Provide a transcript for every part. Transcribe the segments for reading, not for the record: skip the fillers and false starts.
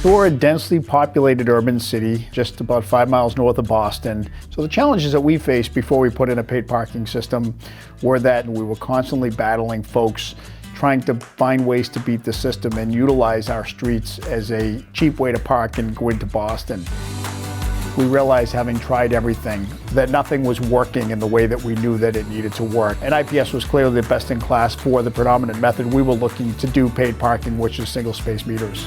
We're a densely populated urban city, just about 5 miles north of Boston. So the challenges that we faced before we put in a paid parking system were that we were constantly battling folks trying to find ways to beat the system and utilize our streets as a cheap way to park and go into Boston. We realized, having tried everything, that nothing was working in the way that we knew that it needed to work. And IPS was clearly the best in class for the predominant method we were looking to do paid parking, which is single space meters.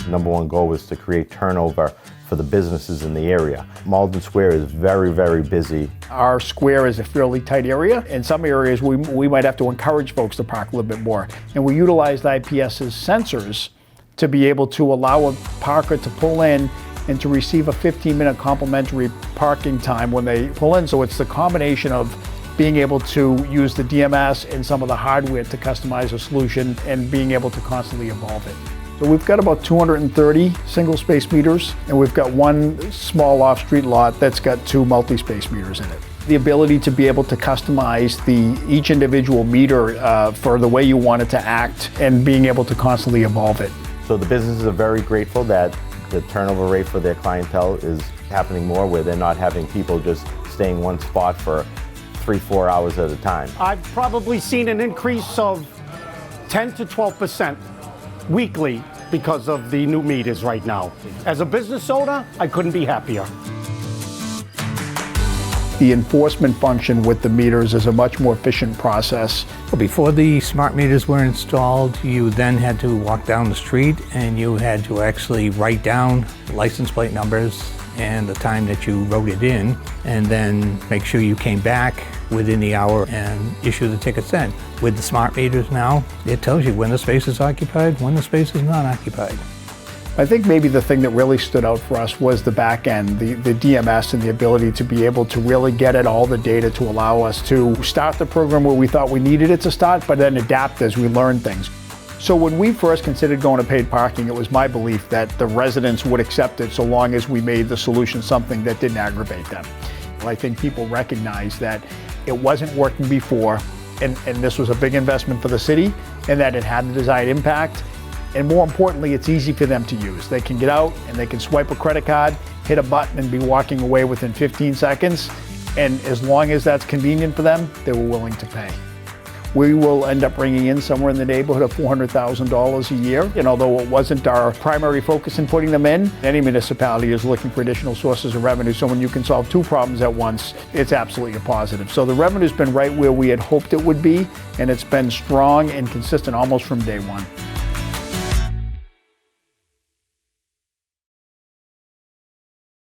Number one goal was to create turnover for the businesses in the area. Malden Square is very, very busy. Our square is a fairly tight area. In some areas, we might have to encourage folks to park a little bit more. And we utilized IPS's sensors to be able to allow a parker to pull in and to receive a 15-minute complimentary parking time when they pull in. So it's the combination of being able to use the DMS and some of the hardware to customize a solution and being able to constantly evolve it. So we've got about 230 single space meters, and we've got one small off-street lot that's got 2 multi-space meters in it. The ability to be able to customize each individual meter for the way you want it to act and being able to constantly evolve it. So the businesses are very grateful that the turnover rate for their clientele is happening more, where they're not having people just staying one spot for 3-4 hours at a time. I've probably seen an increase of 10 to 12% weekly because of the new meters right now. As a business owner, I couldn't be happier. The enforcement function with the meters is a much more efficient process. Before the smart meters were installed, you then had to walk down the street and you had to actually write down license plate numbers and the time that you wrote it in, and then make sure you came back within the hour and issue the tickets then. With the smart meters now, it tells you when the space is occupied, when the space is not occupied. I think maybe the thing that really stood out for us was the back end, the DMS, and the ability to be able to really get at all the data to allow us to start the program where we thought we needed it to start, but then adapt as we learn things. So when we first considered going to paid parking, it was my belief that the residents would accept it so long as we made the solution something that didn't aggravate them. I think people recognized that it wasn't working before, and this was a big investment for the city, and that it had the desired impact. And more importantly, it's easy for them to use. They can get out and they can swipe a credit card, hit a button, and be walking away within 15 seconds. And as long as that's convenient for them, they were willing to pay. We will end up bringing in somewhere in the neighborhood of $400,000 a year. And although it wasn't our primary focus in putting them in, any municipality is looking for additional sources of revenue. So when you can solve 2 problems at once, it's absolutely a positive. So the revenue's been right where we had hoped it would be, and it's been strong and consistent almost from day one.